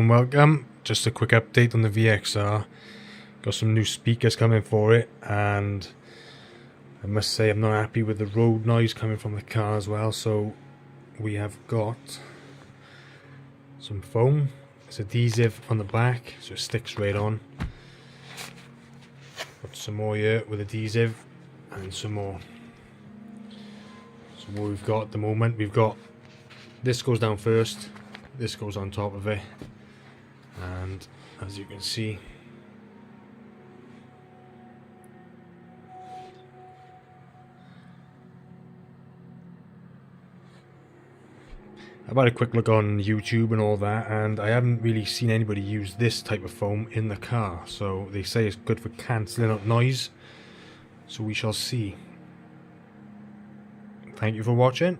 and welcome. Just a quick update on the VXR. Got some new speakers coming for it, and I must say I'm not happy with the road noise coming from the car as well. So we have got some foam. It's adhesive on the back, so it sticks right on. Got some more here with adhesive, and some more. So what we've got at the moment, we've got this goes down first, this goes on top of it, and as you can see, I've had a quick look on YouTube and all that, and I haven't really seen anybody use this type of foam in the car. So they say it's good for cancelling out noise, so we shall see. Thank you for watching.